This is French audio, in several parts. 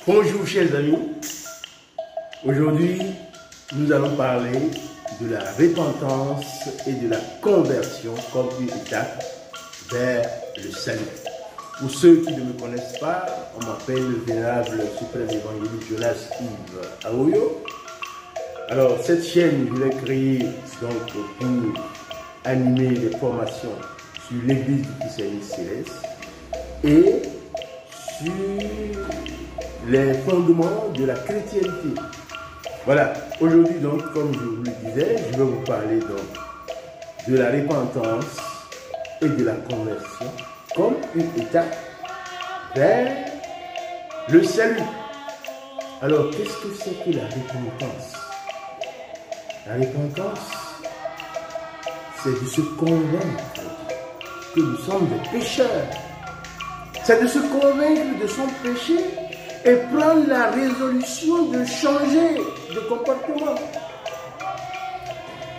Bonjour chers amis, aujourd'hui nous allons parler de la repentance et de la conversion comme une étape vers le salut. Pour ceux qui ne me connaissent pas, on m'appelle le vénérable suprême évangéliste Jonas Yves Aoyo. Alors cette chaîne je l'ai créée donc pour animer des formations sur l'église du christianisme céleste et sur les fondements de la chrétienté. Voilà, aujourd'hui donc, comme je vous le disais, je vais vous parler donc de la repentance et de la conversion comme une étape vers le salut. Alors, qu'est-ce que c'est que la repentance? La repentance, c'est de se convaincre que nous sommes des pécheurs. C'est de se convaincre de son péché et prendre la résolution de changer de comportement.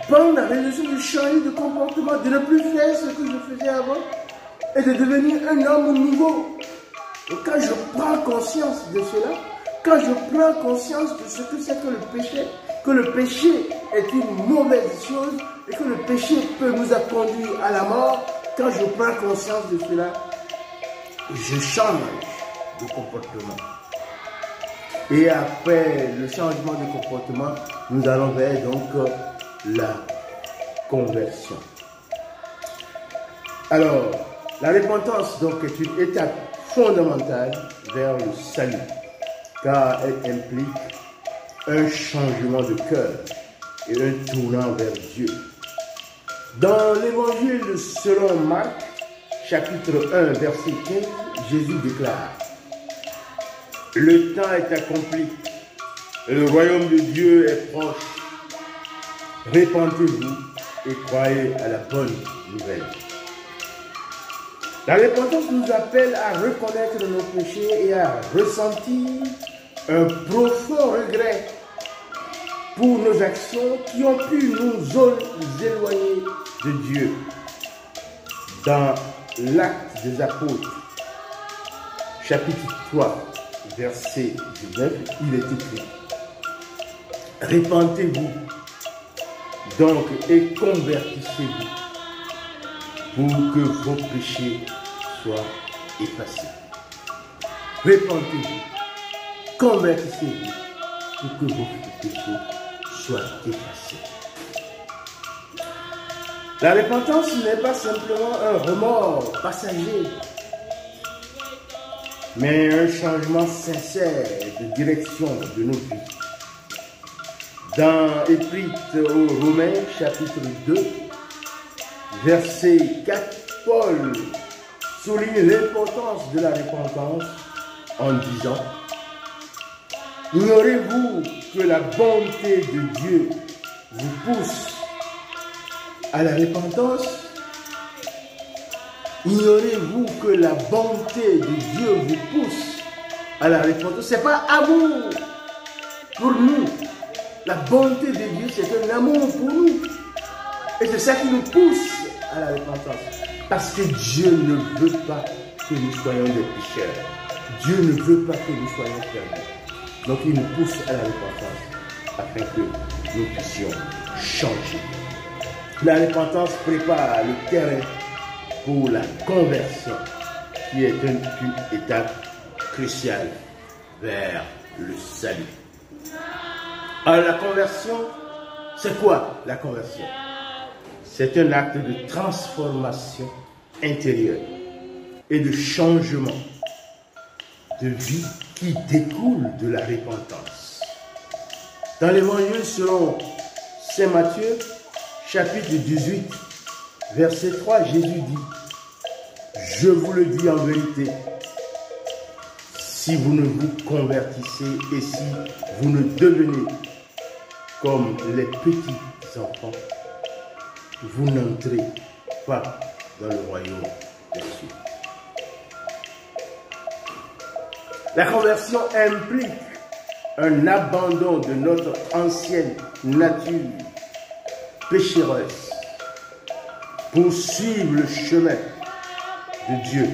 Prendre la résolution de changer de comportement, de ne plus faire ce que je faisais avant et de devenir un homme nouveau. Et quand je prends conscience de cela, quand je prends conscience de ce que c'est que le péché est une mauvaise chose et que le péché peut nous conduire à la mort, quand je prends conscience de cela, je change de comportement. Et après le changement de comportement, nous allons vers donc la conversion. Alors, la repentance donc est une étape fondamentale vers le salut, car elle implique un changement de cœur et un tournant vers Dieu. Dans l'évangile selon Marc, chapitre 1, verset 15, Jésus déclare: le temps est accompli et le royaume de Dieu est proche. Répentez-vous et croyez à la bonne nouvelle. La repentance nous appelle à reconnaître nos péchés et à ressentir un profond regret pour nos actions qui ont pu nous éloigner de Dieu. Dans l'Acte des Apôtres, chapitre 3, verset 19, il est écrit: répentez-vous donc et convertissez-vous pour que vos péchés soient effacés. Répentez-vous, convertissez-vous pour que vos péchés soient effacés. La repentance n'est pas simplement un remords passager, mais un changement sincère de direction de nos vies. Dans l'Épître aux Romains, chapitre 2, verset 4, Paul souligne l'importance de la repentance en disant: ignorez-vous que la bonté de Dieu vous pousse à la repentance? Ignorez-vous que la bonté de Dieu vous pousse à la repentance? Ce n'est pas amour pour nous. La bonté de Dieu, c'est un amour pour nous. Et c'est ça qui nous pousse à la repentance. Parce que Dieu ne veut pas que nous soyons des pécheurs. Dieu ne veut pas que nous soyons perdus. Donc il nous pousse à la repentance afin que nous puissions changer. La repentance prépare le terrain pour la conversion, qui est une étape cruciale vers le salut. Alors la conversion, c'est quoi la conversion? C'est un acte de transformation intérieure et de changement de vie qui découle de la repentance. Dans l'évangile selon Saint Matthieu, chapitre 18, verset 3, Jésus dit: je vous le dis en vérité, si vous ne vous convertissez et si vous ne devenez comme les petits enfants, vous n'entrez pas dans le royaume des cieux. La conversion implique un abandon de notre ancienne nature pécheresse pour suivre le chemin de Dieu.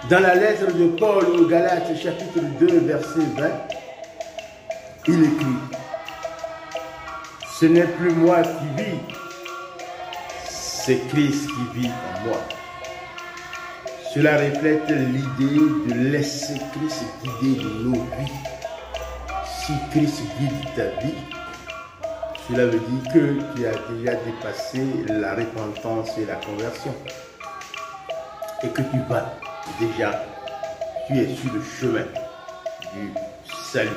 Dans la lettre de Paul aux Galates, chapitre 2, verset 20, il écrit: ce n'est plus moi qui vis, c'est Christ qui vit en moi. Cela reflète l'idée de laisser Christ guider nos vies. Si Christ guide ta vie, cela veut dire que tu as déjà dépassé la repentance et la conversion. Et que tu vas déjà, tu es sur le chemin du salut.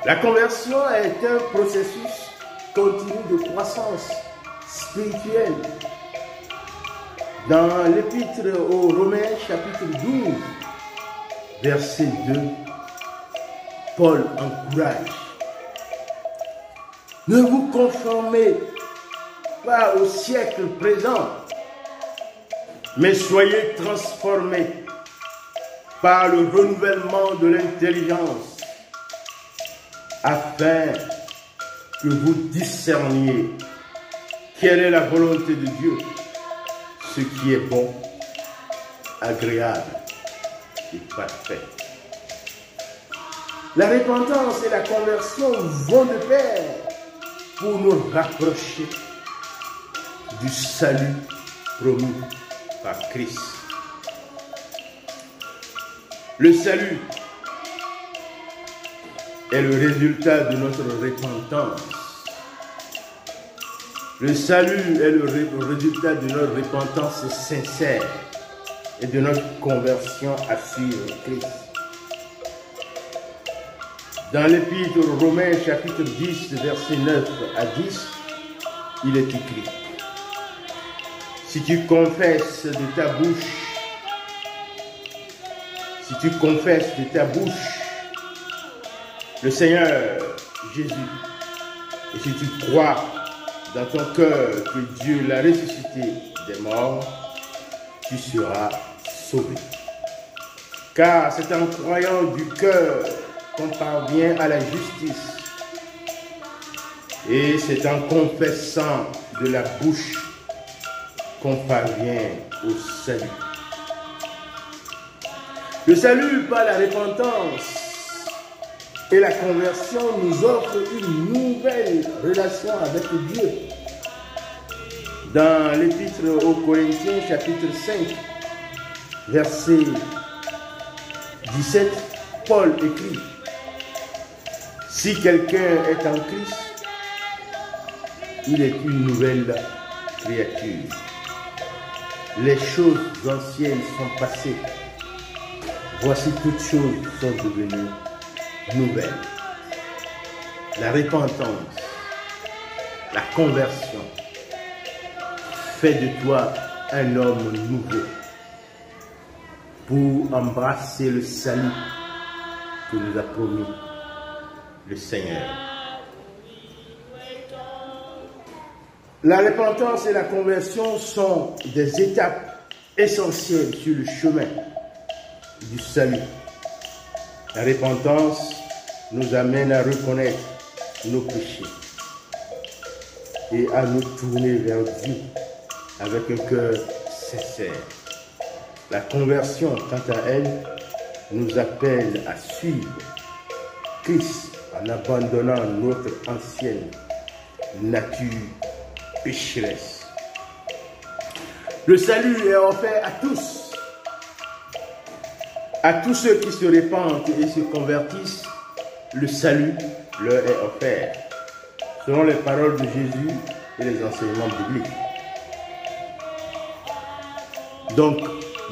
La conversion est un processus continu de croissance spirituelle. Dans l'épître aux Romains, chapitre 12, verset 2, Paul encourage: ne vous conformez pas au siècle présent, mais soyez transformés par le renouvellement de l'intelligence, afin que vous discerniez quelle est la volonté de Dieu, ce qui est bon, agréable et parfait. La repentance et la conversion vont de pair pour nous rapprocher du salut promis par Christ. Le salut est le résultat de notre repentance. Le salut est le résultat de notre repentance sincère et de notre conversion à suivre Christ. Dans l'épître aux Romains, chapitre 10, versets 9 à 10, il est écrit: si tu confesses de ta bouche, le Seigneur Jésus, et si tu crois dans ton cœur que Dieu l'a ressuscité des morts, tu seras sauvé. Car c'est en croyant du cœur qu'on parvient à la justice, et c'est en confessant de la bouche qu'on parvient au salut. Le salut par la repentance et la conversion nous offre une nouvelle relation avec Dieu. Dans l'épître aux Corinthiens, chapitre 5, verset 17, Paul écrit: si quelqu'un est en Christ, il est une nouvelle créature. Les choses anciennes sont passées. Voici toutes choses sont devenues nouvelles. La repentance, la conversion fait de toi un homme nouveau pour embrasser le salut que nous a promis le Seigneur. La repentance et la conversion sont des étapes essentielles sur le chemin du salut. La repentance nous amène à reconnaître nos péchés et à nous tourner vers Dieu avec un cœur sincère. La conversion, quant à elle, nous appelle à suivre Christ en abandonnant notre ancienne nature pécheresse. Le salut est offert à tous. À tous ceux qui se répandent et se convertissent, le salut leur est offert, selon les paroles de Jésus et les enseignements bibliques. Donc,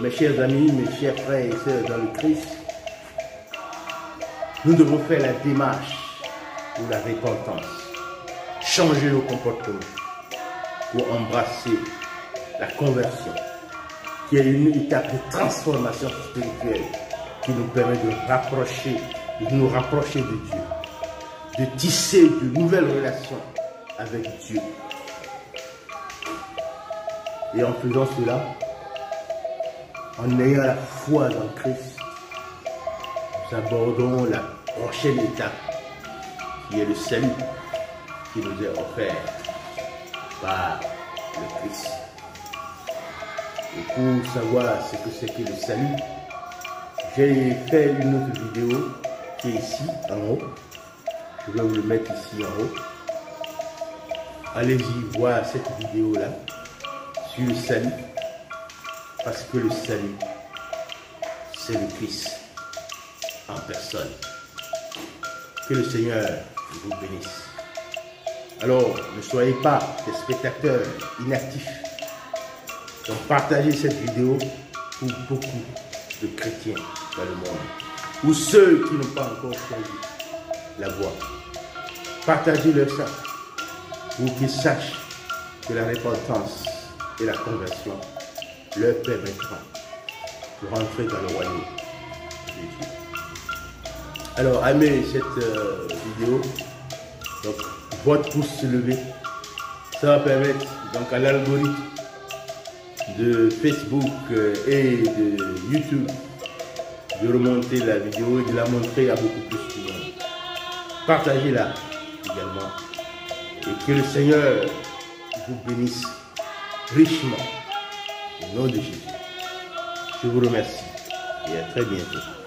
mes chers amis, mes chers frères et sœurs dans le Christ, nous devons faire la démarche pour la repentance, changer nos comportements pour embrasser la conversion, qui est une étape de transformation spirituelle qui nous permet de nous rapprocher de Dieu, de tisser de nouvelles relations avec Dieu. Et en faisant cela, en ayant la foi dans Christ, nous abordons la prochaine étape, qui est le salut qui nous est offert par le Christ. Et pour savoir ce que c'est que le salut, j'ai fait une autre vidéo qui est ici en haut. Je vais vous le mettre ici en haut. Allez-y voir cette vidéo-là sur le salut. Parce que le salut, c'est le Christ en personne. Que le Seigneur vous bénisse. Alors, ne soyez pas des spectateurs inactifs. Donc, partagez cette vidéo pour beaucoup de chrétiens dans le monde. Ou ceux qui n'ont pas encore choisi la voie. Partagez-leur ça pour qu'ils sachent que la repentance et la conversion leur permettra de rentrer dans le royaume de Dieu. Alors, aimez cette vidéo. Donc, votre pouce levé, ça va permettre donc à l'algorithme de Facebook et de YouTube de remonter la vidéo et de la montrer à beaucoup plus de monde. Partagez-la également et que le Seigneur vous bénisse richement au nom de Jésus. Je vous remercie et à très bientôt.